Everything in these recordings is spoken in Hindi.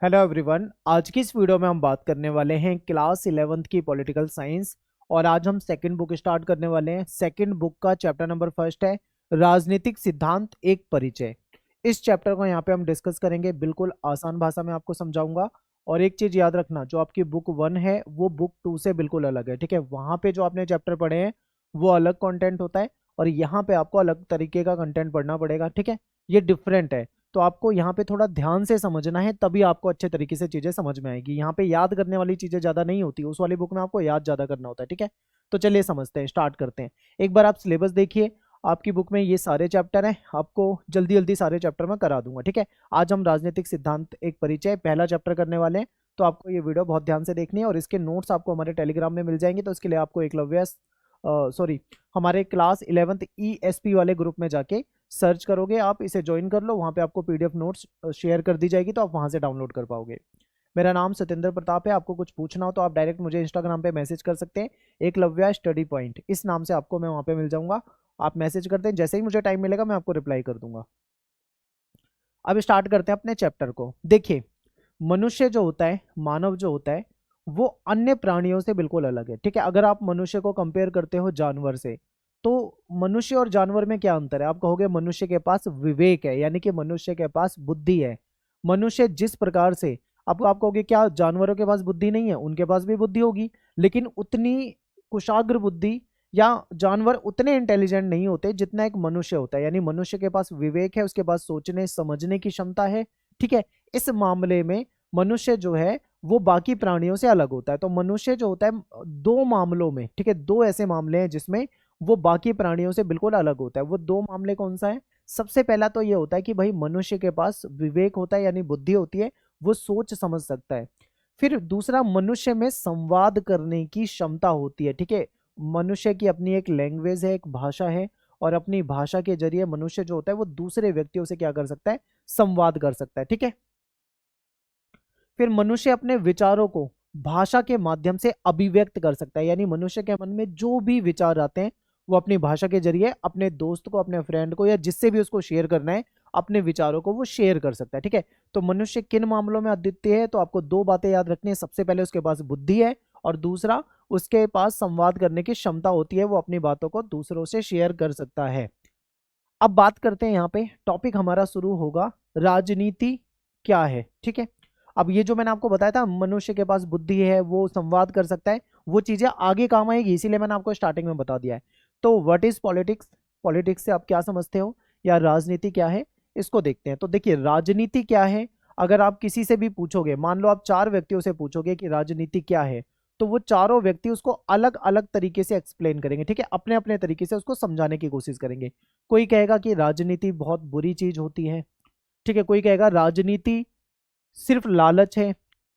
Hello everyone. आज की इस वीडियो में हम बात करने वाले हैं क्लास 11th की पॉलिटिकल साइंस। और आज हम सेकंड बुक स्टार्ट करने वाले हैं। सेकंड बुक का चैप्टर नंबर फर्स्ट है राजनीतिक सिद्धांत एक परिचय। इस चैप्टर को यहाँ पे हम डिस्कस करेंगे, बिल्कुल आसान भाषा में आपको समझाऊंगा। और एक चीज याद रखना, जो आपकी बुक 1 है वो बुक 2 से बिल्कुल अलग है, ठीक है। वहां पे जो आपने चैप्टर पढ़े हैं वो अलग कंटेंट होता है और यहाँ पे आपको अलग तरीके का कंटेंट पढ़ना पड़ेगा, ठीक है। ये डिफरेंट है, तो आपको यहाँ पे थोड़ा ध्यान से समझना है, तभी आपको अच्छे तरीके से चीजें समझ में आएगी। यहाँ पे याद करने वाली चीजें ज्यादा नहीं होती, उस वाली बुक में आपको याद ज्यादा करना होता है, ठीक है। तो चलिए समझते हैं, स्टार्ट करते हैं। एक बार आप सिलेबस देखिए, आपकी बुक में ये सारे चैप्टर हैं, आपको जल्दी जल्दी सारे चैप्टर मैं करा दूंगा, ठीक है। आज हम राजनीतिक सिद्धांत एक परिचय पहला चैप्टर करने वाले हैं, तो आपको ये वीडियो बहुत ध्यान से देखनी है और इसके नोट्स आपको हमारे टेलीग्राम में मिल जाएंगे। तो इसके लिए आपको एकलव्य सॉरी हमारे क्लास 11th ESP वाले ग्रुप में जाके सर्च करोगे, आप इसे ज्वाइन कर लो, वहां पे आपको PDF नोट्स शेयर कर दी जाएगी, तो आप वहां से डाउनलोड कर पाओगे। मेरा नाम सत्येंद्र प्रताप है। आपको कुछ पूछना हो तो आप डायरेक्ट मुझे इंस्टाग्राम पे मैसेज कर सकते हैं, एकलव्य स्टडी पॉइंट इस नाम से आपको मैं वहां पे मिल जाऊंगा। आप मैसेज करते हैं, जैसे ही मुझे टाइम मिलेगा मैं आपको रिप्लाई कर दूंगा। अब स्टार्ट करते हैं अपने चैप्टर को। देखिए, मनुष्य जो होता है, मानव जो होता है, वो अन्य प्राणियों से बिल्कुल अलग है, ठीक है। अगर आप मनुष्य को कंपेयर करते हो जानवर से, तो मनुष्य और जानवर में क्या अंतर है? आप कहोगे मनुष्य के पास विवेक है, यानी कि मनुष्य के पास बुद्धि है। मनुष्य जिस प्रकार से, आप कहोगे क्या जानवरों के पास बुद्धि नहीं है? उनके पास भी बुद्धि होगी, लेकिन उतनी कुशाग्र बुद्धि या जानवर उतने इंटेलिजेंट नहीं होते जितना एक मनुष्य होता है। यानी मनुष्य के पास विवेक है, उसके पास सोचने समझने की क्षमता है, ठीक है। इस मामले में मनुष्य जो है वो बाकी प्राणियों से अलग होता है। तो मनुष्य जो होता है दो मामलों में, ठीक है, दो ऐसे मामले हैं जिसमें वो बाकी प्राणियों से बिल्कुल अलग होता है। वो दो मामले कौन सा है? सबसे पहला तो ये होता है कि भाई मनुष्य के पास विवेक होता है, यानी बुद्धि होती है, वो सोच समझ सकता है। फिर दूसरा, मनुष्य में संवाद करने की क्षमता होती है, ठीक है। मनुष्य की अपनी एक लैंग्वेज है, एक भाषा है, और अपनी भाषा के जरिए मनुष्य जो होता है वो दूसरे व्यक्तियों से क्या कर सकता है? संवाद कर सकता है, ठीक है। फिर मनुष्य अपने विचारों को भाषा के माध्यम से अभिव्यक्त कर सकता है, यानी मनुष्य के मन में जो भी विचार आते हैं वो अपनी भाषा के जरिए अपने दोस्त को, अपने फ्रेंड को, या जिससे भी उसको शेयर करना है, अपने विचारों को वो शेयर कर सकता है, ठीक है। तो मनुष्य किन मामलों में अद्वितीय है? तो आपको दो बातें याद रखनी है। सबसे पहले उसके पास बुद्धि है, और दूसरा उसके पास संवाद करने की क्षमता होती है, वो अपनी बातों को दूसरों से शेयर कर सकता है। अब बात करते हैं, यहाँ पे टॉपिक हमारा शुरू होगा राजनीति क्या है, ठीक है। अब ये जो मैंने आपको बताया था मनुष्य के पास बुद्धि है, वो संवाद कर सकता है, वो चीजें आगे काम आएगी, इसीलिए मैंने आपको स्टार्टिंग में बता दिया है। तो व्हाट इज पॉलिटिक्स? पॉलिटिक्स से आप क्या समझते हो, या राजनीति क्या है, इसको देखते हैं। तो देखिए, राजनीति क्या है, अगर आप किसी से भी पूछोगे, मान लो आप 4 व्यक्तियों से पूछोगे कि राजनीति क्या है, तो वो चारों व्यक्ति उसको अलग अलग तरीके से एक्सप्लेन करेंगे, ठीक है, अपने अपने तरीके से उसको समझाने की कोशिश करेंगे। कोई कहेगा कि राजनीति बहुत बुरी चीज होती है, ठीक है। कोई कहेगा राजनीति सिर्फ लालच है,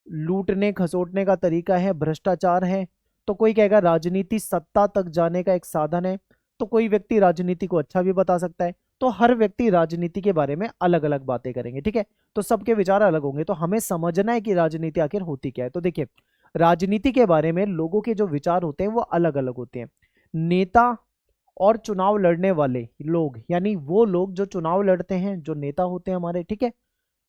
लूटने खसोटने का तरीका है, भ्रष्टाचार है। तो कोई कहेगा राजनीति सत्ता तक जाने का एक साधन है। तो कोई व्यक्ति राजनीति को अच्छा भी बता सकता है। तो हर व्यक्ति राजनीति के बारे में अलग अलग बातें करेंगे, ठीक है। तो सबके विचार अलग होंगे, तो हमें समझना है कि राजनीति आखिर होती क्या है। तो देखिए, राजनीति के बारे में लोगों के जो विचार होते हैं वो अलग अलग होते हैं। नेता और चुनाव लड़ने वाले लोग, यानी वो लोग जो चुनाव लड़ते हैं, जो नेता होते हैं हमारे, ठीक है,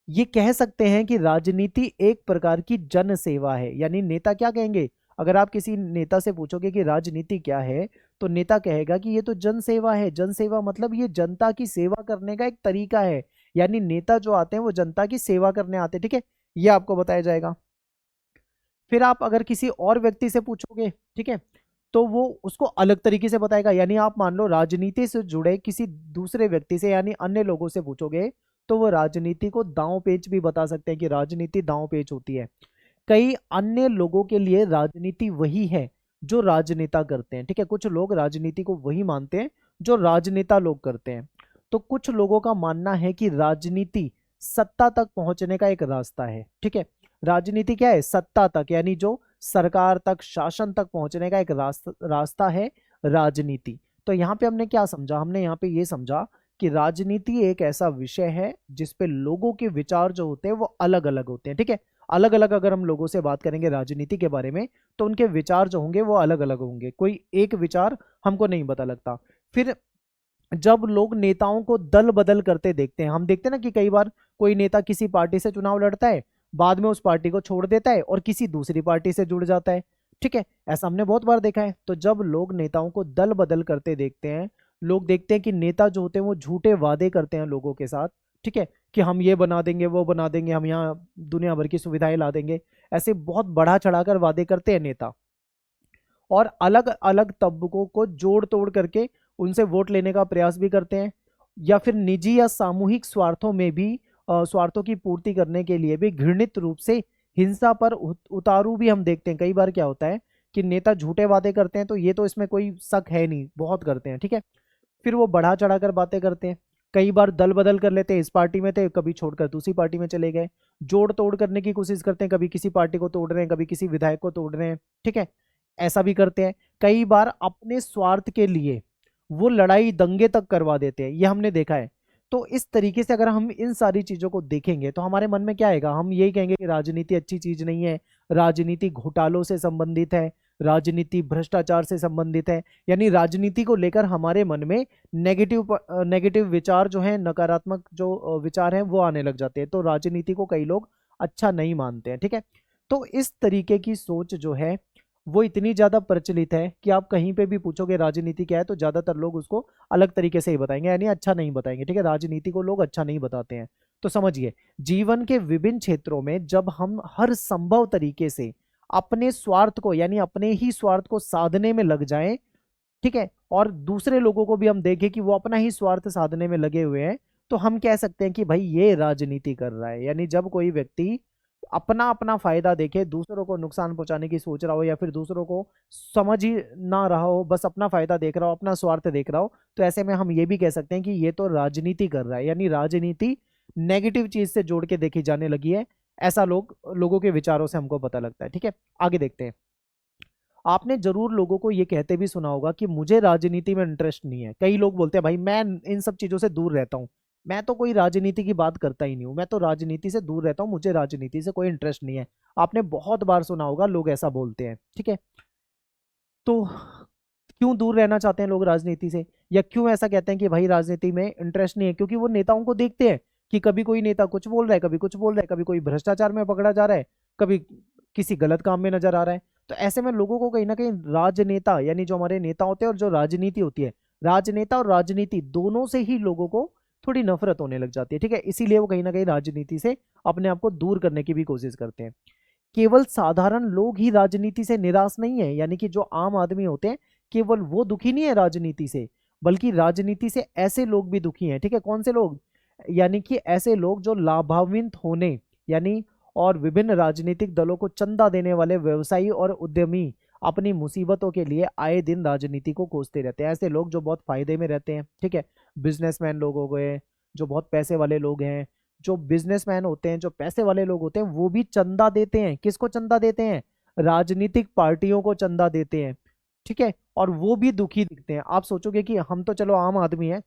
ये कह सकते हैं कि राजनीति एक प्रकार की जन सेवा है। यानी नेता क्या कहेंगे? अगर आप किसी नेता से पूछोगे कि राजनीति क्या है, तो नेता कहेगा कि ये तो जन सेवा है। जन सेवा मतलब ये जनता की सेवा करने का एक तरीका है। यानी नेता जो आते हैं वो जनता की सेवा करने आते हैं, ठीक है, ये आपको बताया जाएगा। फिर आप अगर किसी और व्यक्ति से पूछोगे, ठीक है, तो वो उसको अलग तरीके से बताएगा। यानी आप मान लो राजनीति से जुड़े किसी दूसरे व्यक्ति से, यानी अन्य लोगों से पूछोगे, तो वो राजनीति को दांव पेच भी बता सकते हैं कि राजनीति दांव पेच होती है। कई अन्य लोगों के लिए राजनीति वही है जो राजनेता करते हैं, ठीक है। कुछ लोग राजनीति को वही मानते हैं जो राजनेता लोग करते हैं। तो कुछ लोगों का मानना है कि राजनीति सत्ता तक पहुंचने का एक रास्ता है, ठीक है। राजनीति क्या है? सत्ता तक, यानी जो सरकार तक, शासन तक पहुंचने का एक रास्ता है राजनीति। तो यहाँ पे हमने क्या समझा? हमने यहाँ पे ये समझा कि राजनीति एक ऐसा विषय है जिसपे लोगों के विचार जो होते हैं वो अलग अलग होते हैं, ठीक है। अलग अलग अगर हम लोगों से बात करेंगे राजनीति के बारे में, तो उनके विचार जो होंगे वो अलग अलग होंगे, कोई एक विचार हमको नहीं पता लगता। फिर जब लोग नेताओं को दल बदल करते देखते हैं, हम देखते हैं ना कि कई बार कोई नेता किसी पार्टी से चुनाव लड़ता है, बाद में उस पार्टी को छोड़ देता है और किसी दूसरी पार्टी से जुड़ जाता है। ठीक है, ऐसा हमने बहुत बार देखा है। तो जब लोग नेताओं को दल बदल करते देखते हैं, लोग देखते हैं कि नेता जो होते हैं वो झूठे वादे करते हैं लोगों के साथ, ठीक है, कि हम ये बना देंगे, वो बना देंगे, हम यहाँ दुनिया भर की सुविधाएं ला देंगे, ऐसे बहुत बढ़ा चढ़ाकर वादे करते हैं नेता, और अलग अलग तबकों को जोड़ तोड़ करके उनसे वोट लेने का प्रयास भी करते हैं, या फिर निजी या सामूहिक स्वार्थों में भी स्वार्थों की पूर्ति करने के लिए भी घृणित रूप से हिंसा पर उतारू भी हम देखते हैं। कई बार क्या होता है कि नेता झूठे वादे करते हैं, तो ये तो इसमें कोई शक है नहीं, बहुत करते हैं, ठीक है, फिर वो बढ़ा चढ़ा कर बातें करते हैं। कई बार दल बदल कर लेते हैं, इस पार्टी में थे, कभी छोड़कर दूसरी पार्टी में चले गए, जोड़ तोड़ करने की कोशिश करते हैं, कभी किसी पार्टी को तोड़ रहे हैं, कभी किसी विधायक को तोड़ रहे हैं, ठीक है, ऐसा भी करते हैं। कई बार अपने स्वार्थ के लिए वो लड़ाई दंगे तक करवा देते हैं, ये हमने देखा है। तो इस तरीके से अगर हम इन सारी चीजों को देखेंगे तो हमारे मन में क्या आएगा, हम यही कहेंगे कि राजनीति अच्छी चीज नहीं है, राजनीति घोटालों से संबंधित है, राजनीति भ्रष्टाचार से संबंधित है, यानी राजनीति को लेकर हमारे मन में नेगेटिव विचार जो है, नकारात्मक जो विचार हैं वो आने लग जाते हैं। तो राजनीति को कई लोग अच्छा नहीं मानते हैं, ठीक है। तो इस तरीके की सोच जो है वो इतनी ज्यादा प्रचलित है कि आप कहीं पे भी पूछोगे राजनीति क्या है, तो ज्यादातर लोग उसको अलग तरीके से ही बताएंगे, यानी अच्छा नहीं बताएंगे, ठीक है, राजनीति को लोग अच्छा नहीं बताते हैं। तो समझिए, जीवन के विभिन्न क्षेत्रों में जब हम हर संभव तरीके से अपने स्वार्थ को, यानी अपने ही स्वार्थ को साधने में लग जाएं, ठीक है, और दूसरे लोगों को भी हम देखें कि वो अपना ही स्वार्थ साधने में लगे हुए हैं, तो हम कह सकते हैं कि भाई ये राजनीति कर रहा है। यानी जब कोई व्यक्ति अपना अपना फायदा देखे, दूसरों को नुकसान पहुंचाने की सोच रहा हो, या फिर दूसरों को समझ ही ना रहा हो, बस अपना फायदा देख रहा हो, अपना स्वार्थ देख रहा हो, तो ऐसे में हम ये भी कह सकते हैं कि ये तो राजनीति कर रहा है। यानी राजनीति नेगेटिव चीज से जोड़ के देखी जाने लगी है, ऐसा लोगों के विचारों से हमको पता लगता है, ठीक है। आगे देखते हैं। आपने जरूर लोगों को ये कहते भी सुना होगा कि मुझे राजनीति में इंटरेस्ट नहीं है। कई लोग बोलते हैं भाई मैं इन सब चीजों से दूर रहता हूँ, मैं तो कोई राजनीति की बात करता ही नहीं हूँ, मैं तो राजनीति से दूर रहता हूँ, मुझे राजनीति से कोई इंटरेस्ट नहीं है। आपने बहुत बार सुना होगा लोग ऐसा बोलते हैं, ठीक है। तो क्यों दूर रहना चाहते हैं लोग राजनीति से, या क्यों ऐसा कहते हैं कि भाई राजनीति में इंटरेस्ट नहीं है? क्योंकि वो नेताओं को देखते हैं कि कभी कोई नेता कुछ बोल रहा है, कभी कुछ बोल रहा है, कभी कोई भ्रष्टाचार में पकड़ा जा रहा है, कभी किसी गलत काम में नजर आ रहा है। तो ऐसे में लोगों को कहीं ना कहीं राजनेता, यानी जो हमारे नेता होते हैं और जो राजनीति होती है, राजनेता और राजनीति दोनों से ही लोगों को थोड़ी नफरत होने लग जाती है, ठीक है। इसीलिए वो कहीं ना कहीं राजनीति से अपने आप को दूर करने की भी कोशिश करते हैं। केवल साधारण लोग ही राजनीति से निराश नहीं है, यानी कि जो आम आदमी होते हैं, केवल वो दुखी नहीं है राजनीति से, बल्कि राजनीति से ऐसे लोग भी दुखी हैं, ठीक है। कौन से लोग? यानी कि ऐसे लोग जो लाभान्वित होने, यानी और विभिन्न राजनीतिक दलों को चंदा देने वाले व्यवसायी और उद्यमी अपनी मुसीबतों के लिए आए दिन राजनीति को कोसते रहते हैं। ऐसे लोग जो बहुत फायदे में रहते हैं, ठीक है, बिजनेसमैन लोग हो गए, जो बहुत पैसे वाले लोग हैं, जो बिजनेसमैन होते हैं, जो पैसे वाले लोग होते हैं, वो भी चंदा देते हैं। किसको चंदा देते हैं? राजनीतिक पार्टियों को चंदा देते हैं, ठीक है, और वो भी दुखी दिखते हैं। आप सोचोगे कि हम तो चलो आम आदमी हैं,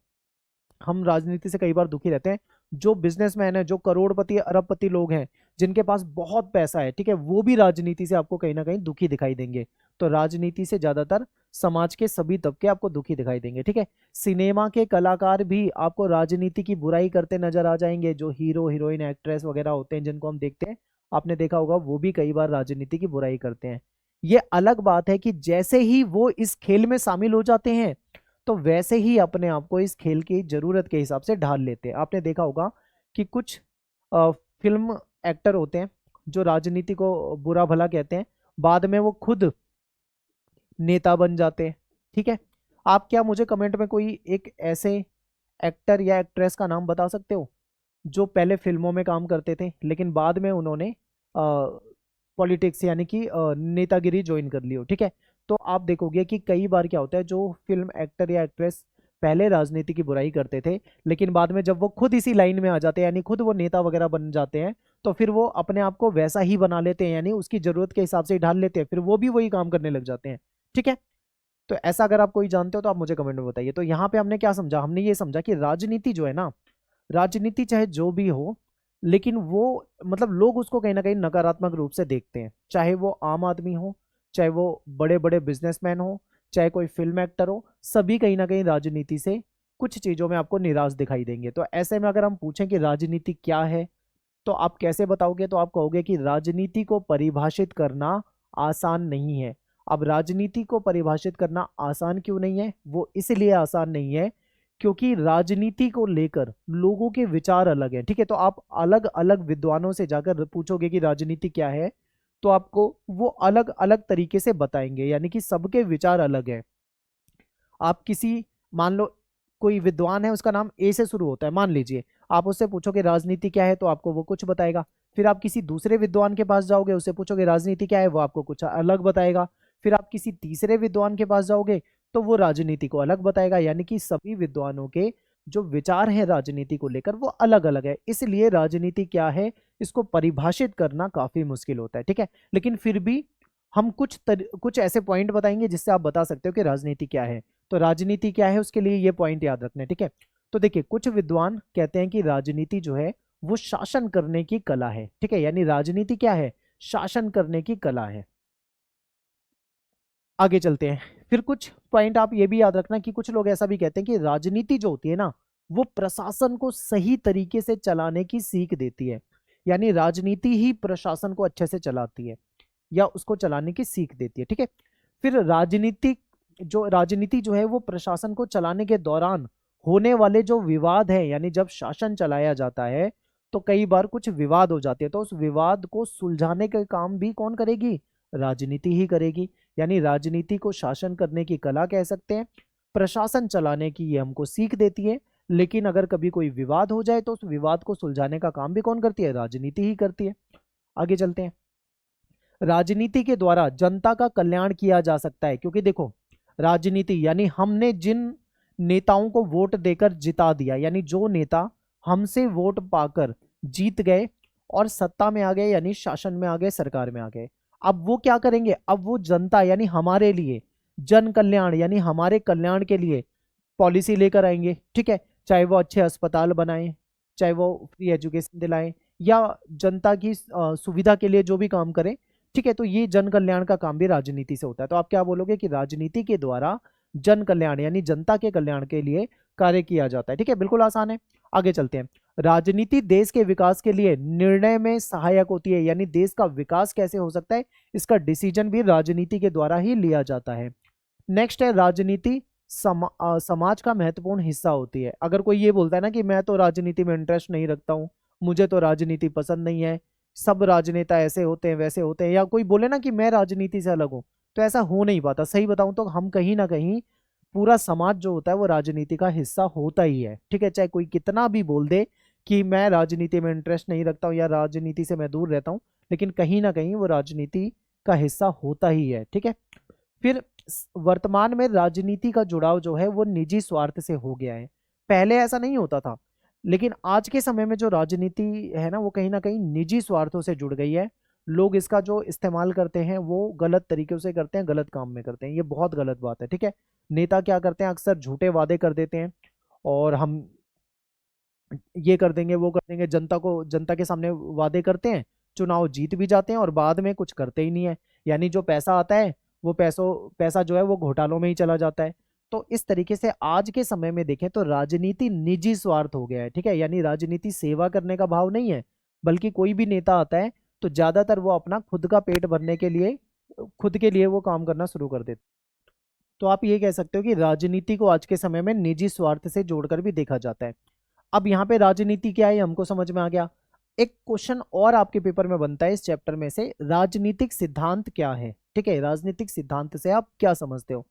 हम राजनीति से कई बार दुखी रहते हैं। जो बिजनेसमैन है, जो करोड़पति अरबपति लोग हैं, जिनके पास बहुत पैसा है, ठीक है, वो भी राजनीति से आपको कहीं ना कहीं दुखी दिखाई देंगे। तो राजनीति से ज्यादातर समाज के सभी तबके आपको दुखी दिखाई देंगे, ठीक है। सिनेमा के कलाकार भी आपको राजनीति की बुराई करते नजर आ जाएंगे। जो हीरो हीरोइन एक्ट्रेस वगैरह होते हैं जिनको हम देखते हैं, आपने देखा होगा, वो भी कई बार राजनीति की बुराई करते हैं। ये अलग बात है कि जैसे ही वो इस खेल में शामिल हो जाते हैं, तो वैसे ही अपने आप को इस खेल की जरूरत के हिसाब से ढाल लेते हैं। आपने देखा होगा कि कुछ फिल्म एक्टर होते हैं जो राजनीति को बुरा भला कहते हैं, बाद में वो खुद नेता बन जाते हैं, ठीक है। आप क्या मुझे कमेंट में कोई एक ऐसे एक्टर या एक्ट्रेस का नाम बता सकते हो जो पहले फिल्मों में काम करते थे लेकिन बाद में उन्होंने पॉलिटिक्स यानी कि नेतागिरी ज्वाइन कर ली हो, ठीक है। तो आप देखोगे कि कई बार क्या होता है, जो फिल्म एक्टर या एक्ट्रेस पहले राजनीति की बुराई करते थे, लेकिन बाद में जब वो खुद इसी लाइन में आ जाते हैं, यानी खुद वो नेता वगैरह बन जाते हैं, तो फिर वो अपने आप को वैसा ही बना लेते हैं, यानी उसकी जरूरत के हिसाब से ही ढाल लेते हैं, फिर वो भी वही काम करने लग जाते हैं, ठीक है। तो ऐसा अगर आप कोई जानते हो तो आप मुझे कमेंट में बताइए। तो यहाँ पे हमने क्या समझा? हमने ये समझा कि राजनीति जो है ना, राजनीति चाहे जो भी हो, लेकिन वो मतलब लोग उसको कहीं ना कहीं नकारात्मक रूप से देखते हैं। चाहे वो आम आदमी हो, चाहे वो बड़े बड़े बिजनेसमैन हो, चाहे कोई फिल्म एक्टर हो, सभी कहीं ना कहीं राजनीति से कुछ चीजों में आपको निराश दिखाई देंगे। तो ऐसे में अगर हम पूछें कि राजनीति क्या है, तो आप कैसे बताओगे? तो आप कहोगे कि राजनीति को परिभाषित करना आसान नहीं है। अब राजनीति को परिभाषित करना आसान क्यों नहीं है? वो इसलिए आसान नहीं है क्योंकि राजनीति को लेकर लोगों के विचार अलग हैं। ठीक है, तो आप अलग अलग विद्वानों से जाकर पूछोगे कि राजनीति क्या है, तो आपको वो अलग अलग तरीके से बताएंगे, यानी कि सबके विचार अलग हैं। आप किसी, मान लो कोई विद्वान है, उसका नाम ए से शुरू होता है, मान लीजिए, आप उससे पूछोगे राजनीति क्या है तो आपको वो कुछ बताएगा। फिर आप किसी दूसरे विद्वान के पास जाओगे, उससे पूछोगे राजनीति क्या है, वो आपको कुछ अलग बताएगा। फिर आप किसी तीसरे विद्वान के पास जाओगे तो वो राजनीति को अलग बताएगा। यानी कि सभी विद्वानों के जो विचार हैं राजनीति को लेकर वो अलग अलग है, इसलिए राजनीति क्या है इसको परिभाषित करना काफी मुश्किल होता है। ठीक है, लेकिन फिर भी हम कुछ ऐसे पॉइंट बताएंगे जिससे आप बता सकते हो कि राजनीति क्या है। तो राजनीति क्या है उसके लिए ये पॉइंट याद रखना है। ठीक है, तो देखिए, कुछ विद्वान कहते हैं कि राजनीति जो है वो शासन करने की कला है। ठीक है, यानी राजनीति क्या है? शासन करने की कला है। आगे चलते हैं। फिर कुछ पॉइंट आप ये भी याद रखना कि कुछ लोग ऐसा भी कहते हैं कि राजनीति जो होती है ना, वो प्रशासन को सही तरीके से चलाने की सीख देती है। यानी राजनीति ही प्रशासन को अच्छे से चलाती है या उसको चलाने की सीख देती है। ठीक है, फिर राजनीति जो है वो प्रशासन को चलाने के दौरान होने वाले जो विवाद है, यानी जब शासन चलाया जाता है तो कई बार कुछ विवाद हो जाते हैं, तो उस विवाद को सुलझाने का काम भी कौन करेगी? राजनीति ही करेगी। यानी राजनीति को शासन करने की कला कह सकते हैं, प्रशासन चलाने की ये हमको सीख देती है। लेकिन अगर कभी कोई विवाद हो जाए तो उस विवाद को सुलझाने का काम भी कौन करती है? राजनीति ही करती है। आगे चलते हैं। राजनीति के द्वारा जनता का कल्याण किया जा सकता है, क्योंकि देखो, राजनीति यानी हमने जिन नेताओं को वोट देकर जिता दिया, यानी जो नेता हमसे वोट पाकर जीत गए और सत्ता में आ गए, यानी शासन में आ गए, सरकार में आ गए, अब वो क्या करेंगे? अब वो जनता यानी हमारे लिए जन कल्याण यानी हमारे कल्याण के लिए पॉलिसी लेकर आएंगे। ठीक है, चाहे वो अच्छे अस्पताल बनाएं, चाहे वो फ्री एजुकेशन दिलाएं, या जनता की सुविधा के लिए जो भी काम करें। ठीक है, तो ये जन कल्याण का काम भी राजनीति से होता है। तो आप क्या बोलोगे कि राजनीति के द्वारा जन कल्याण यानी जनता के कल्याण के लिए कार्य किया जाता है। ठीक है, बिल्कुल आसान है। आगे चलते हैं। राजनीति देश के विकास के लिए निर्णय में सहायक होती है, यानी देश का विकास कैसे हो सकता है इसका डिसीजन भी राजनीति के द्वारा ही लिया जाता है। नेक्स्ट है, राजनीति समाज का महत्वपूर्ण हिस्सा होती है। अगर कोई ये बोलता है ना कि मैं तो राजनीति में इंटरेस्ट नहीं रखता हूँ, मुझे तो राजनीति पसंद नहीं है, सब राजनेता ऐसे होते हैं वैसे होते हैं, या कोई बोले ना कि मैं राजनीति से अलग हूँ, तो ऐसा हो नहीं पाता। सही बताऊं तो हम कहीं ना कहीं, पूरा समाज जो होता है वो राजनीति का हिस्सा होता ही है। ठीक है, चाहे कोई कितना भी बोल दे कि मैं राजनीति में इंटरेस्ट नहीं रखता हूँ या राजनीति से मैं दूर रहता हूँ, लेकिन कहीं ना कहीं वो राजनीति का हिस्सा होता ही है। ठीक है, फिर वर्तमान में राजनीति का जुड़ाव जो है वो निजी स्वार्थ से हो गया है। पहले ऐसा नहीं होता था, लेकिन आज के समय में जो राजनीति है ना वो कहीं ना कहीं निजी स्वार्थों से जुड़ गई है। लोग इसका जो इस्तेमाल करते हैं वो गलत तरीके से करते हैं, गलत काम में करते हैं, ये बहुत गलत बात है। ठीक है, नेता क्या करते हैं, अक्सर झूठे वादे कर देते हैं और हम ये कर देंगे वो कर देंगे, जनता के सामने वादे करते हैं, चुनाव जीत भी जाते हैं और बाद में कुछ करते ही नहीं है। यानी जो पैसा आता है वो पैसा जो है वो घोटालों में ही चला जाता है। तो इस तरीके से आज के समय में देखें तो राजनीति निजी स्वार्थ हो गया है। ठीक है, यानी राजनीति सेवा करने का भाव नहीं है, बल्कि कोई भी नेता आता है तो ज्यादातर वो अपना खुद का पेट भरने के लिए, खुद के लिए वो काम करना शुरू कर देते। तो आप ये कह सकते हो कि राजनीति को आज के समय में निजी स्वार्थ से जोड़कर भी देखा जाता है। अब यहाँ पे राजनीति क्या है हमको समझ में आ गया। एक क्वेश्चन और आपके पेपर में बनता है इस चैप्टर में से, राजनीतिक सिद्धांत क्या है? ठीक है, राजनीतिक सिद्धांत से आप क्या समझते हो,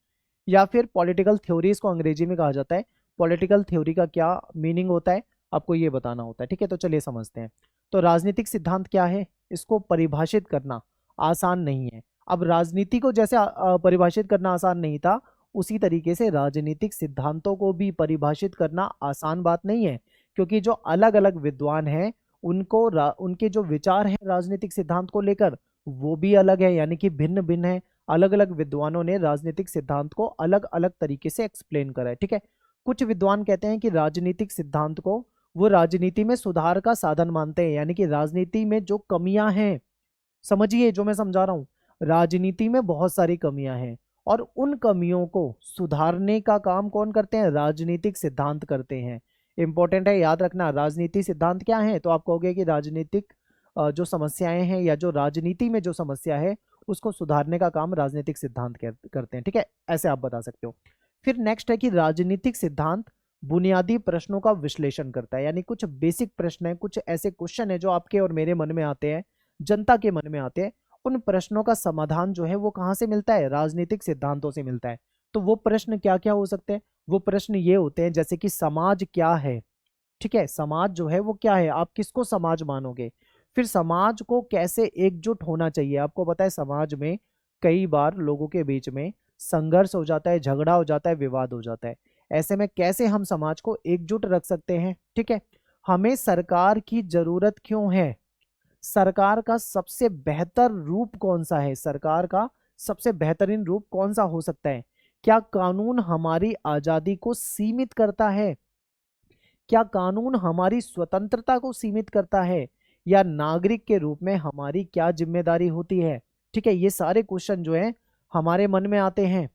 या फिर पॉलिटिकल थ्योरी इसको अंग्रेजी में कहा जाता है। पॉलिटिकल थ्योरी का क्या मीनिंग होता है आपको ये बताना होता है। ठीक है, तो चलिए समझते हैं। तो राजनीतिक सिद्धांत क्या है, इसको परिभाषित करना आसान नहीं है। अब राजनीति को जैसे परिभाषित करना आसान नहीं था, उसी तरीके से राजनीतिक सिद्धांतों को भी परिभाषित करना आसान बात नहीं है, क्योंकि जो अलग अलग विद्वान हैं उनके जो विचार हैं राजनीतिक सिद्धांत को लेकर वो भी अलग है, यानी कि भिन्न भिन्न है। अलग अलग विद्वानों ने राजनीतिक सिद्धांत को अलग अलग तरीके से एक्सप्लेन करा है। ठीक है, कुछ विद्वान कहते हैं कि राजनीतिक सिद्धांत को वो राजनीति में सुधार का साधन मानते हैं, यानी कि राजनीति में जो कमियां हैं, समझिए जो मैं समझा रहा हूँ, राजनीति में बहुत सारी कमियां हैं और उन कमियों को सुधारने का काम कौन करते हैं? राजनीतिक सिद्धांत करते हैं। इंपॉर्टेंट है, याद रखना। राजनीति सिद्धांत क्या है? तो आप कहोगे कि राजनीतिक जो समस्याएं हैं या जो राजनीति में जो समस्या है उसको सुधारने का काम राजनीतिक सिद्धांत करते हैं, ठीक है, ऐसे आप बता सकते हो। फिर नेक्स्ट है कि राजनीतिक सिद्धांत बुनियादी प्रश्नों का विश्लेषण करता है, यानी कुछ बेसिक प्रश्न है, कुछ ऐसे क्वेश्चन है जो आपके और मेरे मन में आते हैं, जनता के मन में आते हैं, उन प्रश्नों का समाधान जो है वो कहाँ से मिलता है? राजनीतिक सिद्धांतों से मिलता है। तो वो प्रश्न क्या क्या हो सकते हैं? वो प्रश्न ये होते हैं जैसे कि समाज क्या है, ठीक है, समाज जो है वो क्या है, आप किसको समाज मानोगे? फिर समाज को कैसे एकजुट होना चाहिए? आपको पता है समाज में कई बार लोगों के बीच में संघर्ष हो जाता है, झगड़ा हो जाता है, विवाद हो जाता है। ऐसे में कैसे हम समाज को एकजुट रख सकते हैं? ठीक है, हमें सरकार की जरूरत क्यों है? सरकार का सबसे बेहतर रूप कौन सा है? सरकार का सबसे बेहतरीन रूप कौन सा हो सकता है? क्या कानून हमारी आजादी को सीमित करता है? क्या कानून हमारी स्वतंत्रता को सीमित करता है? या नागरिक के रूप में हमारी क्या जिम्मेदारी होती है? ठीक है, ये सारे क्वेश्चन जो हैं हमारे मन में आते हैं,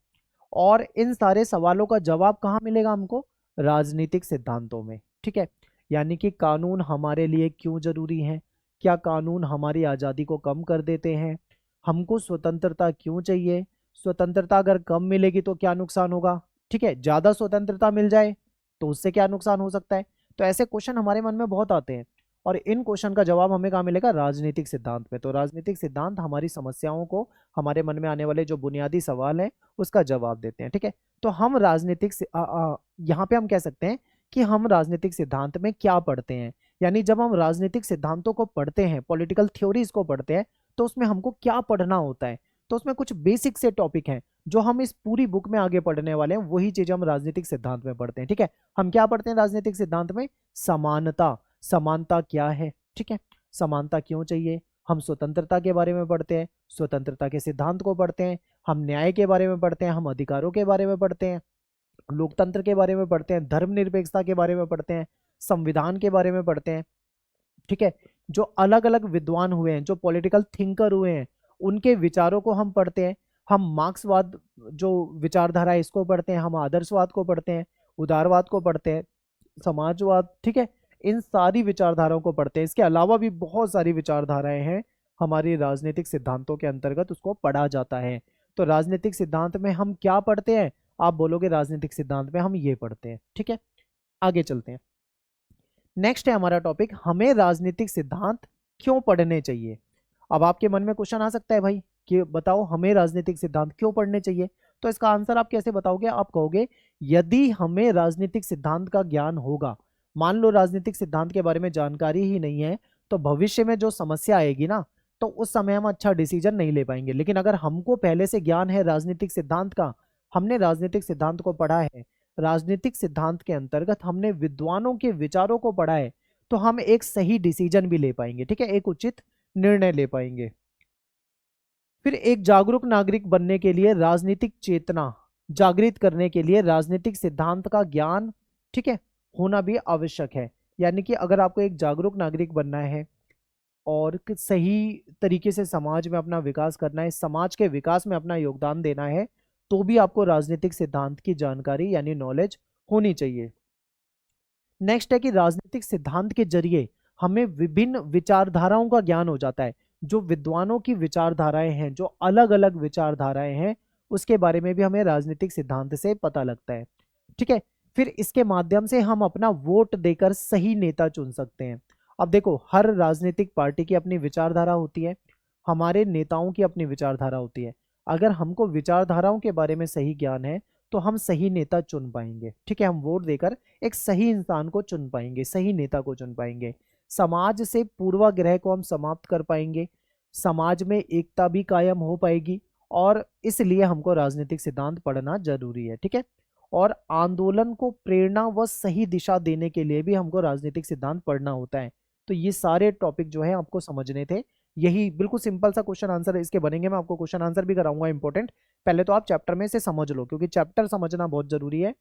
और इन सारे सवालों का जवाब कहाँ मिलेगा हमको? राजनीतिक सिद्धांतों में, ठीक है। यानी कि कानून हमारे लिए क्यों जरूरी है? क्या कानून हमारी आज़ादी को कम कर देते हैं? हमको स्वतंत्रता क्यों चाहिए? स्वतंत्रता अगर कम मिलेगी तो क्या नुकसान होगा? ठीक है, ज़्यादा स्वतंत्रता मिल जाए तो उससे क्या नुकसान हो सकता है? तो ऐसे क्वेश्चन हमारे मन में बहुत आते हैं, और इन क्वेश्चन का जवाब हमें कहाँ मिलेगा? राजनीतिक सिद्धांत में। तो राजनीतिक सिद्धांत हमारी समस्याओं को, हमारे मन में आने वाले जो बुनियादी सवाल हैं उसका जवाब देते हैं, ठीक है। तो हम राजनीतिक यहाँ पे हम कह सकते हैं कि हम राजनीतिक सिद्धांत में क्या पढ़ते हैं, यानी जब हम राजनीतिक सिद्धांतों को पढ़ते हैं, पॉलिटिकल थ्योरीज को पढ़ते हैं, तो उसमें हमको क्या पढ़ना होता है? तो उसमें कुछ बेसिक से टॉपिक हैं जो हम इस पूरी बुक में आगे पढ़ने वाले हैं, वही चीज हम राजनीतिक सिद्धांत में पढ़ते हैं, ठीक है। हम क्या पढ़ते हैं राजनीतिक सिद्धांत में? समानता। समानता क्या है, ठीक है, समानता क्यों चाहिए? हम स्वतंत्रता के बारे में पढ़ते हैं, स्वतंत्रता के सिद्धांत को पढ़ते हैं, हम न्याय के बारे में पढ़ते हैं, हम अधिकारों के बारे में पढ़ते हैं, लोकतंत्र के बारे में पढ़ते हैं, धर्मनिरपेक्षता के बारे में पढ़ते हैं, संविधान के बारे में पढ़ते हैं, ठीक है। जो अलग अलग विद्वान हुए हैं, जो पॉलिटिकल थिंकर हुए हैं, उनके विचारों को हम पढ़ते हैं। हम मार्क्सवाद जो विचारधारा है इसको पढ़ते हैं, हम आदर्शवाद को पढ़ते हैं, उदारवाद को पढ़ते हैं, समाजवाद, ठीक है, इन सारी विचारधाराओं को पढ़ते हैं। इसके अलावा भी बहुत सारी विचारधाराएं हैं हमारी राजनीतिक सिद्धांतों के अंतर्गत, उसको पढ़ा जाता है। तो राजनीतिक सिद्धांत में हम क्या पढ़ते हैं? आप बोलोगे राजनीतिक सिद्धांत में हम ये पढ़ते हैं, ठीक है। आगे चलते हैं। नेक्स्ट है हमारा टॉपिक, हमें राजनीतिक सिद्धांत क्यों पढ़ने चाहिए? अब आपके मन में क्वेश्चन आ सकता है भाई कि बताओ हमें राजनीतिक सिद्धांत क्यों पढ़ने चाहिए? तो इसका आंसर आप कैसे बताओगे? आप कहोगे यदि हमें राजनीतिक सिद्धांत का ज्ञान होगा, मान लो राजनीतिक सिद्धांत के बारे में जानकारी ही नहीं है, तो भविष्य में जो समस्या आएगी ना, तो उस समय हम अच्छा डिसीजन नहीं ले पाएंगे। लेकिन अगर हमको पहले से ज्ञान है राजनीतिक सिद्धांत का, हमने राजनीतिक सिद्धांत को पढ़ा है, राजनीतिक सिद्धांत के अंतर्गत हमने विद्वानों के विचारों को पढ़ा है, तो हम एक सही डिसीजन भी ले पाएंगे, ठीक है, एक उचित निर्णय ले पाएंगे। फिर एक जागरूक नागरिक बनने के लिए राजनीतिक चेतना जागृत करने के लिए राजनीतिक सिद्धांत का ज्ञान, ठीक है, होना भी आवश्यक है। यानी कि अगर आपको एक जागरूक नागरिक बनना है और सही तरीके से समाज में अपना विकास करना है, समाज के विकास में अपना योगदान देना है, तो भी आपको राजनीतिक सिद्धांत की जानकारी यानी नॉलेज होनी चाहिए। नेक्स्ट है कि राजनीतिक सिद्धांत के जरिए हमें विभिन्न विचारधाराओं का ज्ञान हो जाता है। जो विद्वानों की विचारधाराएं हैं, जो अलग अलग विचारधाराएं हैं, उसके बारे में भी हमें राजनीतिक सिद्धांत से पता लगता है, ठीक है। फिर इसके माध्यम से हम अपना वोट देकर सही नेता चुन सकते हैं। अब देखो, हर राजनीतिक पार्टी की अपनी विचारधारा होती है, हमारे नेताओं की अपनी विचारधारा होती है। अगर हमको विचारधाराओं के बारे में सही ज्ञान है तो हम सही नेता चुन पाएंगे, ठीक है, हम वोट देकर एक सही इंसान को चुन पाएंगे, सही नेता को चुन पाएंगे। समाज से पूर्वाग्रह को हम समाप्त कर पाएंगे, समाज में एकता भी कायम हो पाएगी, और इसलिए हमको राजनीतिक सिद्धांत पढ़ना जरूरी है, ठीक है। और आंदोलन को प्रेरणा व सही दिशा देने के लिए भी हमको राजनीतिक सिद्धांत पढ़ना होता है। तो ये सारे टॉपिक जो है आपको समझने थे। यही बिल्कुल सिंपल सा क्वेश्चन आंसर इसके बनेंगे, मैं आपको क्वेश्चन आंसर भी कराऊंगा इंपॉर्टेंट। पहले तो आप चैप्टर में से समझ लो, क्योंकि चैप्टर समझना बहुत जरूरी है,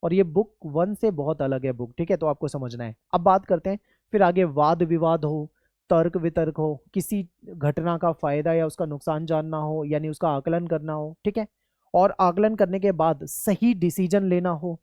और ये बुक 1 से बहुत अलग है बुक, ठीक है, तो आपको समझना है। अब बात करते हैं फिर आगे, वाद विवाद हो, तर्क वितर्क हो, किसी घटना का फायदा या उसका नुकसान जानना हो, यानी उसका आकलन करना हो, ठीक है, और आकलन करने के बाद सही डिसीजन लेना हो,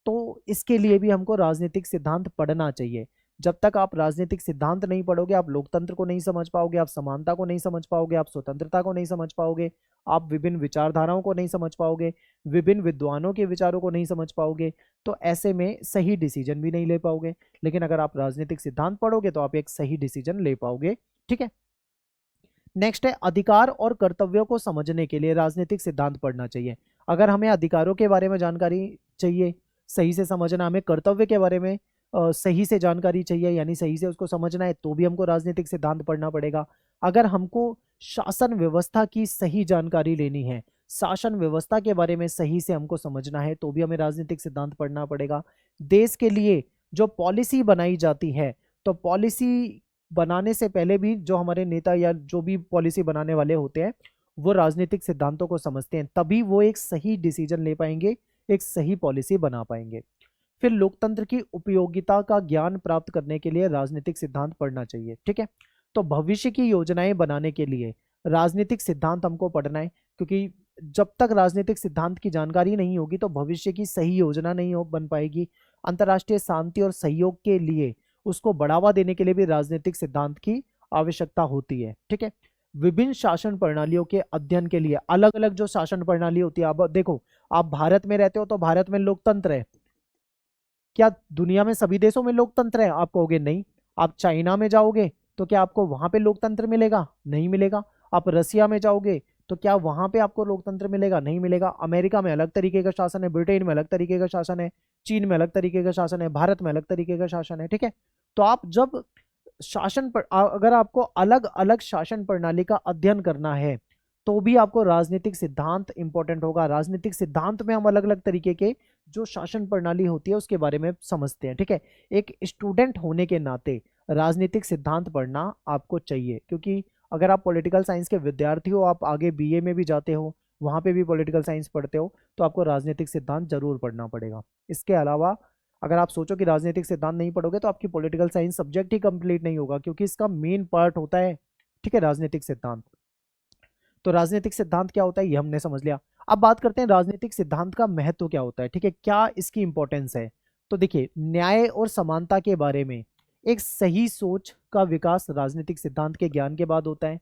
तो इसके लिए भी हमको राजनीतिक सिद्धांत पढ़ना चाहिए। जब तक आप राजनीतिक सिद्धांत नहीं पढ़ोगे, आप लोकतंत्र को नहीं समझ पाओगे, आप समानता को नहीं समझ पाओगे, आप स्वतंत्रता को नहीं समझ पाओगे, आप विभिन्न विचारधाराओं को नहीं समझ पाओगे, विभिन्न विद्वानों के विचारों को नहीं समझ पाओगे, तो ऐसे में सही डिसीजन भी नहीं ले पाओगे। लेकिन अगर आप राजनीतिक सिद्धांत पढ़ोगे तो आप एक सही डिसीजन ले पाओगे। ठीक है, नेक्स्ट है अधिकार और कर्तव्यों को समझने के लिए राजनीतिक सिद्धांत पढ़ना चाहिए। अगर हमें अधिकारों के बारे में जानकारी चाहिए, सही से समझना, हमें कर्तव्य के बारे में सही से जानकारी चाहिए, यानी सही से उसको समझना है, तो भी हमको राजनीतिक सिद्धांत पढ़ना पड़ेगा। अगर हमको शासन व्यवस्था की सही जानकारी लेनी है, शासन व्यवस्था के बारे में सही से हमको समझना है, तो भी हमें राजनीतिक सिद्धांत पढ़ना पड़ेगा। देश के लिए जो पॉलिसी बनाई जाती है, तो पॉलिसी बनाने से पहले भी जो हमारे नेता या जो भी पॉलिसी बनाने वाले होते हैं वो राजनीतिक सिद्धांतों को समझते हैं, तभी वो एक सही डिसीजन ले पाएंगे, एक सही पॉलिसी बना पाएंगे। फिर लोकतंत्र की उपयोगिता का ज्ञान प्राप्त करने के लिए राजनीतिक सिद्धांत पढ़ना चाहिए। ठीक है, तो भविष्य की योजनाएं बनाने के लिए राजनीतिक सिद्धांत हमको पढ़ना है, क्योंकि जब तक राजनीतिक सिद्धांत की जानकारी नहीं होगी तो भविष्य की सही योजना नहीं हो बन पाएगी। अंतर्राष्ट्रीय शांति और सहयोग के लिए उसको बढ़ावा देने के लिए भी राजनीतिक सिद्धांत की आवश्यकता होती है। ठीक है, विभिन्न शासन प्रणालियों के अध्ययन के लिए अलग अलग जो शासन प्रणाली होती है, अब देखो आप भारत में रहते हो तो भारत में लोकतंत्र है, क्या दुनिया में सभी देशों में लोकतंत्र है? आप कहोगे नहीं। आप चाइना में जाओगे तो क्या आपको वहां पे लोकतंत्र मिलेगा? नहीं मिलेगा। आप रसिया में जाओगे तो क्या वहां पे आपको लोकतंत्र मिलेगा? नहीं मिलेगा। अमेरिका में अलग तरीके का शासन है, ब्रिटेन में अलग तरीके का शासन है, चीन में अलग तरीके का शासन है, भारत में अलग तरीके का शासन है। ठीक है, तो आप जब शासन पर अगर आपको अलग अलग शासन प्रणाली का अध्ययन करना है तो भी आपको राजनीतिक सिद्धांत इंपॉर्टेंट होगा। राजनीतिक सिद्धांत में हम अलग अलग तरीके के जो शासन प्रणाली होती है उसके बारे में समझते हैं। ठीक है, एक स्टूडेंट होने के नाते राजनीतिक सिद्धांत पढ़ना आपको चाहिए, क्योंकि अगर आप पॉलिटिकल साइंस के विद्यार्थी हो, आप आगे बीए में भी जाते हो, वहाँ पे भी पॉलिटिकल साइंस पढ़ते हो, तो आपको राजनीतिक सिद्धांत जरूर पढ़ना पड़ेगा। इसके अलावा अगर आप सोचो कि राजनीतिक सिद्धांत नहीं पढ़ोगे तो आपकी पॉलिटिकल साइंस सब्जेक्ट ही कंप्लीट नहीं होगा, क्योंकि इसका मेन पार्ट होता है, ठीक है, राजनीतिक सिद्धांत। तो राजनीतिक सिद्धांत क्या होता है ये हमने समझ लिया। अब बात करते हैं राजनीतिक सिद्धांत का महत्व क्या होता है। ठीक है, क्या इसकी इंपॉर्टेंस है? तो देखिए, न्याय और समानता के बारे में एक सही सोच का विकास राजनीतिक सिद्धांत के ज्ञान के बाद होता है।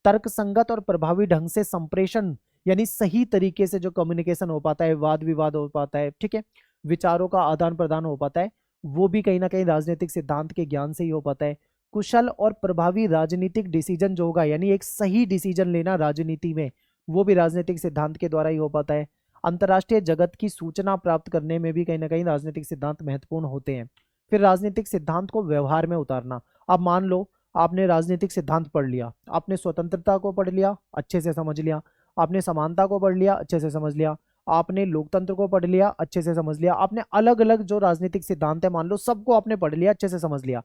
तर्कसंगत और प्रभावी ढंग से संप्रेषण, यानी सही तरीके से जो कम्युनिकेशन हो पाता है, वाद विवाद हो पाता है, ठीक है, विचारों का आदान प्रदान हो पाता है, वो भी कहीं ना कहीं राजनीतिक सिद्धांत के ज्ञान से ही हो पाता है। कुशल और प्रभावी राजनीतिक डिसीजन जो होगा, यानी एक सही डिसीजन लेना राजनीति में, वो भी राजनीतिक सिद्धांत के द्वारा ही हो पाता है। अंतर्राष्ट्रीय जगत की सूचना प्राप्त करने में भी कहीं ना कहीं राजनीतिक सिद्धांत महत्वपूर्ण होते हैं। फिर राजनीतिक सिद्धांत को व्यवहार में उतारना। अब मान लो आपने राजनीतिक सिद्धांत पढ़ लिया, आपने स्वतंत्रता को पढ़ लिया, अच्छे से समझ लिया, आपने समानता को पढ़ लिया, अच्छे से समझ लिया, आपने लोकतंत्र को पढ़ लिया, अच्छे से समझ लिया, आपने अलग अलग जो राजनीतिक सिद्धांत है मान लो सबको आपने पढ़ लिया, अच्छे से समझ लिया।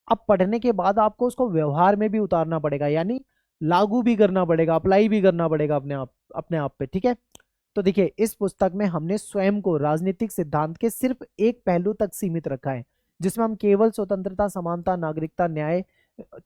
अब पढ़ने के बाद आपको उसको व्यवहार में भी उतारना पड़ेगा, यानी लागू भी करना पड़ेगा, अप्लाई भी करना पड़ेगा अपने आप पे। ठीक है, तो देखिए इस पुस्तक में हमने स्वयं को राजनीतिक सिद्धांत के सिर्फ एक पहलू तक सीमित रखा है, जिसमें हम केवल स्वतंत्रता, समानता, नागरिकता, न्याय,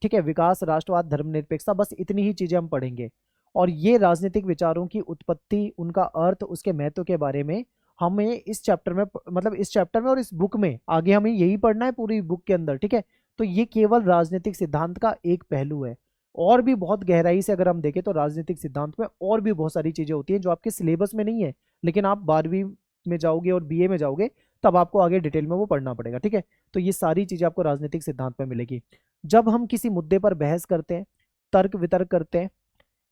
ठीक है, विकास, राष्ट्रवाद, धर्मनिरपेक्षता, बस इतनी ही चीजें हम पढ़ेंगे। और ये राजनीतिक विचारों की उत्पत्ति, उनका अर्थ, उसके महत्व के बारे में हमें इस चैप्टर में, मतलब इस चैप्टर में और इस बुक में आगे हमें यही पढ़ना है पूरी बुक के अंदर। ठीक है, तो ये केवल राजनीतिक सिद्धांत का एक पहलू है। और भी बहुत गहराई से अगर हम देखें तो राजनीतिक सिद्धांत में और भी बहुत सारी चीजें होती हैं जो आपके सिलेबस में नहीं है, लेकिन आप 12वीं में जाओगे और बीए में जाओगे तब आपको आगे डिटेल में वो पढ़ना पड़ेगा। ठीक है, तो ये सारी चीजें आपको राजनीतिक सिद्धांत में मिलेगी। जब हम किसी मुद्दे पर बहस करते हैं, तर्क वितर्क करते हैं,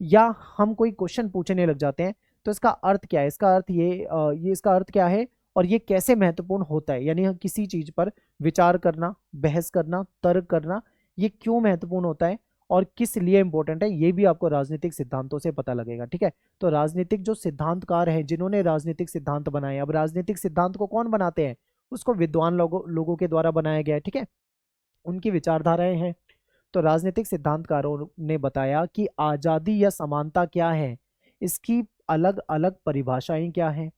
या हम कोई क्वेश्चन पूछने लग जाते हैं, तो इसका अर्थ क्या है, इसका अर्थ ये इसका अर्थ क्या है और ये कैसे महत्वपूर्ण होता है, यानी हम किसी चीज पर विचार करना, बहस करना, तर्क करना, ये क्यों महत्वपूर्ण होता है और किस लिए इंपॉर्टेंट है, ये भी आपको राजनीतिक सिद्धांतों से पता लगेगा। ठीक है, तो राजनीतिक जो सिद्धांतकार हैं, जिन्होंने राजनीतिक सिद्धांत बनाए, अब राजनीतिक सिद्धांत को कौन बनाते हैं? उसको विद्वान लोगों के द्वारा बनाया गया है। ठीक है, उनकी विचारधाराएं हैं। तो राजनीतिक सिद्धांतकारों ने बताया कि आजादी या समानता क्या है, इसकी अलग अलग परिभाषाएं क्या हैं।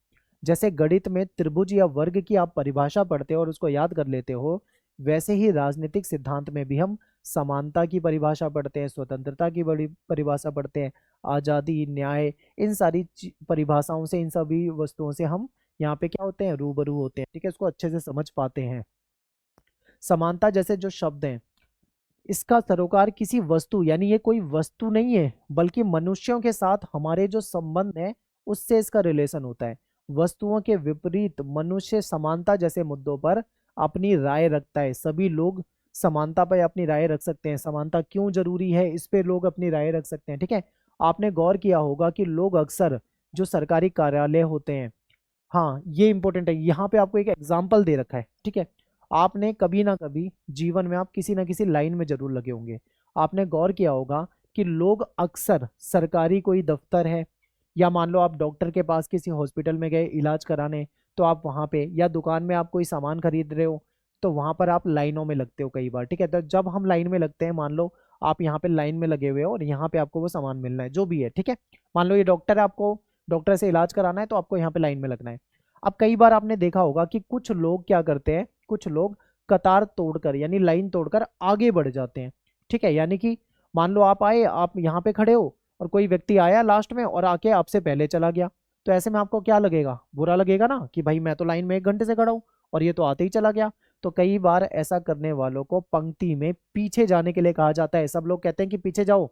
जैसे गणित में त्रिभुज या वर्ग की आप परिभाषा पढ़ते हो और उसको याद कर लेते हो, वैसे ही राजनीतिक सिद्धांत में भी हम समानता की परिभाषा पढ़ते हैं, स्वतंत्रता की बड़ी परिभाषा पढ़ते हैं, आजादी, न्याय, इन सारी परिभाषाओं से, इन सभी वस्तुओं से हम यहाँ पे क्या होते हैं, रूबरू होते हैं, ठीक है, इसको अच्छे से समझ पाते हैं। समानता जैसे जो शब्द हैं, इसका सरोकार किसी वस्तु, यानी ये कोई वस्तु नहीं है बल्कि मनुष्यों के साथ हमारे जो संबंध है उससे इसका रिलेशन होता है। वस्तुओं के विपरीत मनुष्य समानता जैसे मुद्दों पर अपनी राय रखता है। सभी लोग समानता पर अपनी राय रख सकते हैं। समानता क्यों जरूरी है इस पे लोग अपनी राय रख सकते हैं, ठीक है। आपने गौर किया होगा कि लोग अक्सर जो सरकारी कार्यालय होते हैं, हाँ ये इंपॉर्टेंट है, यहाँ पे आपको एक एग्जाम्पल दे रखा है, ठीक है। आपने कभी ना कभी जीवन में आप किसी ना किसी लाइन में जरूर लगे होंगे। आपने गौर किया होगा कि लोग अक्सर सरकारी कोई दफ्तर है, या मान लो आप डॉक्टर के पास किसी हॉस्पिटल में गए इलाज कराने, तो आप वहाँ पे, या दुकान में आप कोई सामान खरीद रहे हो तो वहाँ पर आप लाइनों में लगते हो कई बार, ठीक है। तो जब हम लाइन में लगते हैं, मान लो आप यहाँ पे लाइन में लगे हुए हो और यहाँ पे आपको वो सामान मिलना है जो भी है, ठीक है। मान लो ये डॉक्टर है, आपको डॉक्टर से इलाज कराना है तो आपको यहाँ पे लाइन में लगना है। अब कई बार आपने देखा होगा कि कुछ लोग क्या करते हैं, कुछ लोग कतार तोड़कर यानी लाइन तोड़कर आगे बढ़ जाते हैं, ठीक है। यानी कि मान लो आप आए, आप यहाँ पे खड़े हो और कोई व्यक्ति आया लास्ट में और आके आपसे पहले चला गया, तो ऐसे में आपको क्या लगेगा, बुरा लगेगा ना कि भाई मैं तो लाइन में 1 घंटे से खड़ा हूँ और ये तो आते ही चला गया। तो कई बार ऐसा करने वालों को पंक्ति में पीछे जाने के लिए कहा जाता है। सब लोग कहते हैं कि पीछे जाओ,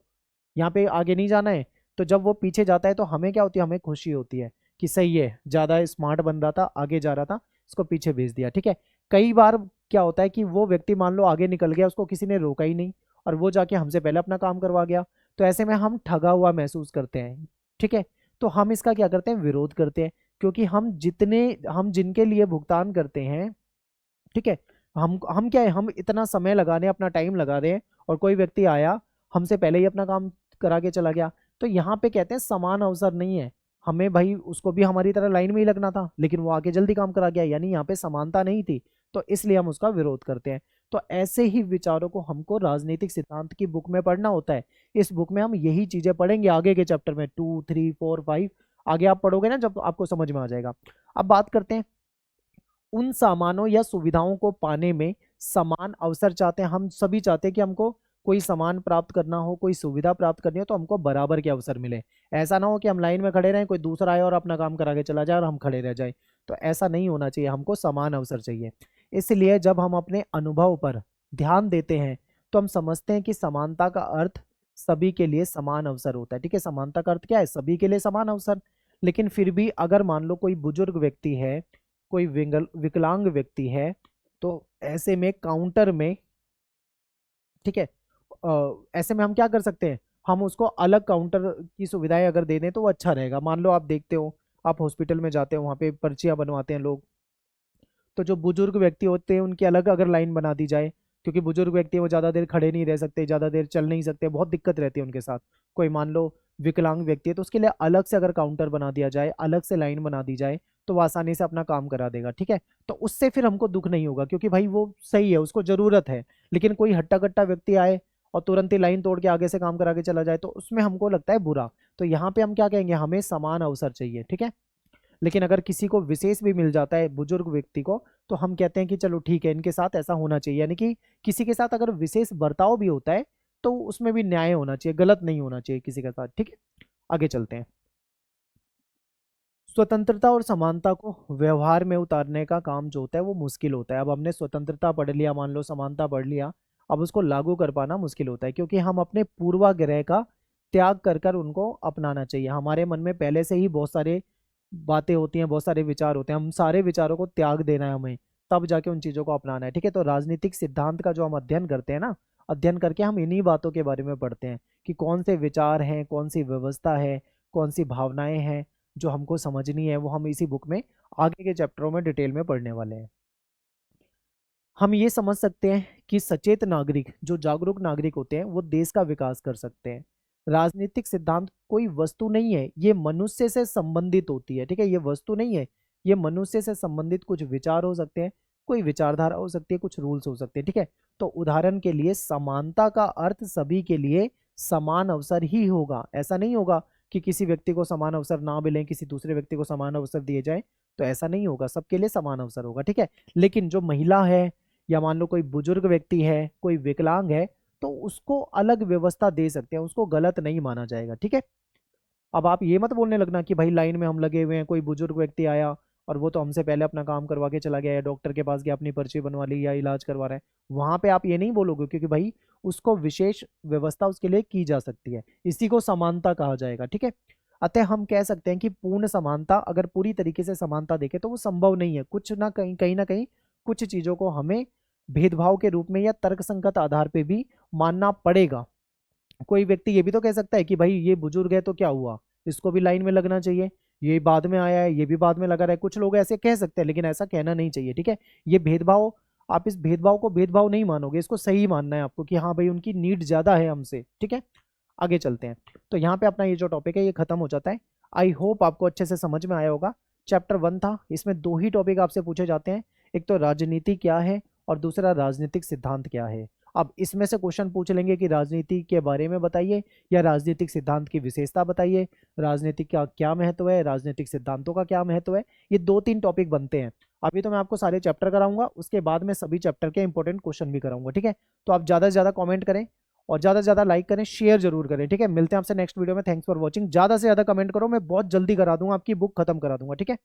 यहाँ पे आगे नहीं जाना है। तो जब वो पीछे जाता है तो हमें क्या होती है, हमें खुशी होती है कि सही है, ज्यादा स्मार्ट बन रहा था, आगे जा रहा था, इसको पीछे भेज दिया, ठीक है। कई बार क्या होता है कि वो व्यक्ति मान लो आगे निकल गया, उसको किसी ने रोका ही नहीं और वो जाके हमसे पहले अपना काम करवा गया, तो ऐसे में हम ठगा हुआ महसूस करते हैं, ठीक है। तो हम इसका क्या करते हैं, विरोध करते हैं, क्योंकि हम जिनके लिए भुगतान करते हैं, ठीक है, हम क्या है, हम इतना समय लगा रहे हैं, अपना टाइम लगा रहे हैं और कोई व्यक्ति आया हमसे पहले ही अपना काम करा के चला गया। तो यहाँ पे कहते हैं समान अवसर नहीं है। हमें भाई उसको भी हमारी तरह लाइन में ही लगना था, लेकिन वो आके जल्दी काम करा गया, यानी यहाँ पे समानता नहीं थी, तो इसलिए हम उसका विरोध करते हैं। तो ऐसे ही विचारों को हमको राजनीतिक सिद्धांत की बुक में पढ़ना होता है। इस बुक में हम यही चीजें पढ़ेंगे आगे के चैप्टर में 2, 3, 4, 5, आगे आप पढ़ोगे ना जब आपको समझ में आ जाएगा। अब बात करते हैं उन सामानों या सुविधाओं को पाने में समान अवसर चाहते हैं। हम सभी चाहते हैं कि हमको कोई सामान प्राप्त करना हो, कोई सुविधा प्राप्त करनी हो तो हमको बराबर के अवसर मिले। ऐसा ना हो कि हम लाइन में खड़े रहें, कोई दूसरा आए और अपना काम करा के चला जाए और हम खड़े रह जाए। तो ऐसा नहीं होना चाहिए, हमको समान अवसर चाहिए। इसलिए जब हम अपने अनुभव पर ध्यान देते हैं तो हम समझते हैं कि समानता का अर्थ सभी के लिए समान अवसर होता है, ठीक है। समानता का अर्थ क्या है, सभी के लिए समान अवसर। लेकिन फिर भी अगर मान लो कोई बुजुर्ग व्यक्ति है, कोई विकलांग व्यक्ति है, तो ऐसे में काउंटर में, ठीक है, ऐसे में हम क्या कर सकते हैं, हम उसको अलग काउंटर की सुविधाएं अगर दे दें तो वो अच्छा रहेगा। मान लो आप देखते हो, आप हॉस्पिटल में जाते हो, वहाँ पे पर्चियां बनवाते हैं लोग, तो जो बुजुर्ग व्यक्ति होते हैं उनकी अलग अगर लाइन बना दी जाए, क्योंकि बुजुर्ग व्यक्ति वो ज़्यादा देर खड़े नहीं रह सकते, ज़्यादा देर चल नहीं सकते, बहुत दिक्कत रहती है उनके साथ। कोई मान लो विकलांग व्यक्ति है तो उसके लिए अलग से अगर काउंटर बना दिया जाए, अलग से लाइन बना दी जाए, तो वो आसानी से अपना काम करा देगा, ठीक है। तो उससे फिर हमको दुख नहीं होगा, क्योंकि भाई वो सही है, उसको ज़रूरत है। लेकिन कोई हट्टा कट्टा व्यक्ति आए और तुरंत ही लाइन तोड़ के आगे से काम करा के चला जाए तो उसमें हमको लगता है बुरा। तो यहाँ पे हम क्या कहेंगे, हमें समान अवसर चाहिए, ठीक है। लेकिन अगर किसी को विशेष भी मिल जाता है बुजुर्ग व्यक्ति को, तो हम कहते हैं कि चलो ठीक है, इनके साथ ऐसा होना चाहिए। यानी कि किसी के साथ अगर विशेष बर्ताव भी होता है तो उसमें भी न्याय होना चाहिए, गलत नहीं होना चाहिए किसी के साथ, ठीक है। आगे चलते हैं। स्वतंत्रता और समानता को व्यवहार में उतारने का काम जो होता है वो मुश्किल होता है। अब हमने स्वतंत्रता पढ़ लिया, मान लो समानता पढ़ लिया, अब उसको लागू कर पाना मुश्किल होता है, क्योंकि हम अपने पूर्वाग्रह का त्याग कर कर उनको अपनाना चाहिए। हमारे मन में पहले से ही बहुत सारे बातें होती हैं, बहुत सारे विचार होते हैं, हम सारे विचारों को त्याग देना है हमें, तब जाके उन चीज़ों को अपनाना है, ठीक है। तो राजनीतिक सिद्धांत का जो हम अध्ययन करते हैं ना, अध्ययन करके हम इन्हीं बातों के बारे में पढ़ते हैं कि कौन से विचार हैं, कौन सी व्यवस्था है, कौन सी भावनाएं हैं जो हमको समझनी है, वो हम इसी बुक में आगे के चैप्टरों में डिटेल में पढ़ने वाले हैं। हम ये समझ सकते हैं कि सचेत नागरिक, जो जागरूक नागरिक होते हैं, वो देश का विकास कर सकते हैं। राजनीतिक सिद्धांत कोई वस्तु नहीं है, ये मनुष्य से संबंधित होती है, ठीक है। ये वस्तु नहीं है, ये मनुष्य से संबंधित कुछ विचार हो सकते हैं, कोई विचारधारा हो सकती है, कुछ रूल्स हो सकते हैं, ठीक है। तो उदाहरण के लिए समानता का अर्थ सभी के लिए समान अवसर ही होगा। ऐसा नहीं होगा कि किसी व्यक्ति को समान अवसर ना मिले, किसी दूसरे व्यक्ति को समान अवसर दिए जाए, तो ऐसा नहीं होगा, सबके लिए समान अवसर होगा, ठीक है। लेकिन जो महिला है, या मान लो कोई बुजुर्ग व्यक्ति है, कोई विकलांग है, तो उसको अलग व्यवस्था दे सकते हैं, उसको गलत नहीं माना जाएगा, ठीक है। अब आप ये मत बोलने लगना कि भाई लाइन में हम लगे हुए हैं, कोई बुजुर्ग व्यक्ति आया और वो तो हमसे पहले अपना काम करवा के चला गया, या डॉक्टर के पास गया अपनी पर्ची बनवा ली, या इलाज करवा रहा है, वहां पे आप ये नहीं बोलोगे, क्योंकि भाई उसको विशेष व्यवस्था उसके लिए की जा सकती है। इसी को समानता कहा जाएगा, ठीक है। अतः हम कह सकते हैं कि पूर्ण समानता, अगर पूरी तरीके से समानता देखें तो वो संभव नहीं है, कुछ ना कहीं कुछ चीजों को हमें भेदभाव के रूप में या तर्कसंगत आधार पे भी मानना पड़ेगा। कोई व्यक्ति ये भी तो कह सकता है कि भाई ये बुजुर्ग है तो क्या हुआ, इसको भी लाइन में लगना चाहिए, ये बाद में आया है, ये भी बाद में लगा रहा है, कुछ लोग ऐसे कह सकते हैं, लेकिन ऐसा कहना नहीं चाहिए, ठीक है। ये भेदभाव, आप इस भेदभाव को भेदभाव नहीं मानोगे, इसको सही मानना है आपको कि हाँ भाई उनकी नीड ज्यादा है हमसे, ठीक है। आगे चलते हैं। तो यहाँ पे अपना ये जो टॉपिक है ये खत्म हो जाता है। आई होप आपको अच्छे से समझ में आया होगा। चैप्टर 1 था, इसमें दो ही टॉपिक आपसे पूछे जाते हैं, एक तो राजनीति क्या है और दूसरा राजनीतिक सिद्धांत क्या है। अब इसमें से क्वेश्चन पूछ लेंगे कि राजनीति के बारे में बताइए, या राजनीतिक सिद्धांत की विशेषता बताइए, राजनीति का क्या महत्व है, राजनीतिक सिद्धांतों का क्या महत्व है। ये 2-3 टॉपिक बनते हैं। अभी तो मैं आपको सारे चैप्टर कराऊंगा, उसके बाद में सभी चैप्टर के इंपॉर्टेंट क्वेश्चन भी कराऊंगा, ठीक है। तो आप ज़्यादा से ज़्यादा कमेंट करें और ज़्यादा से ज़्यादा लाइक करें, शेयर जरूर करें, ठीक है। मिलते हैं आपसे नेक्स्ट वीडियो में। Thanks for watching. ज़्यादा से ज़्यादा कमेंट करो, मैं बहुत जल्दी करा दूंगा, आपकी बुक खत्म करा दूंगा, ठीक है।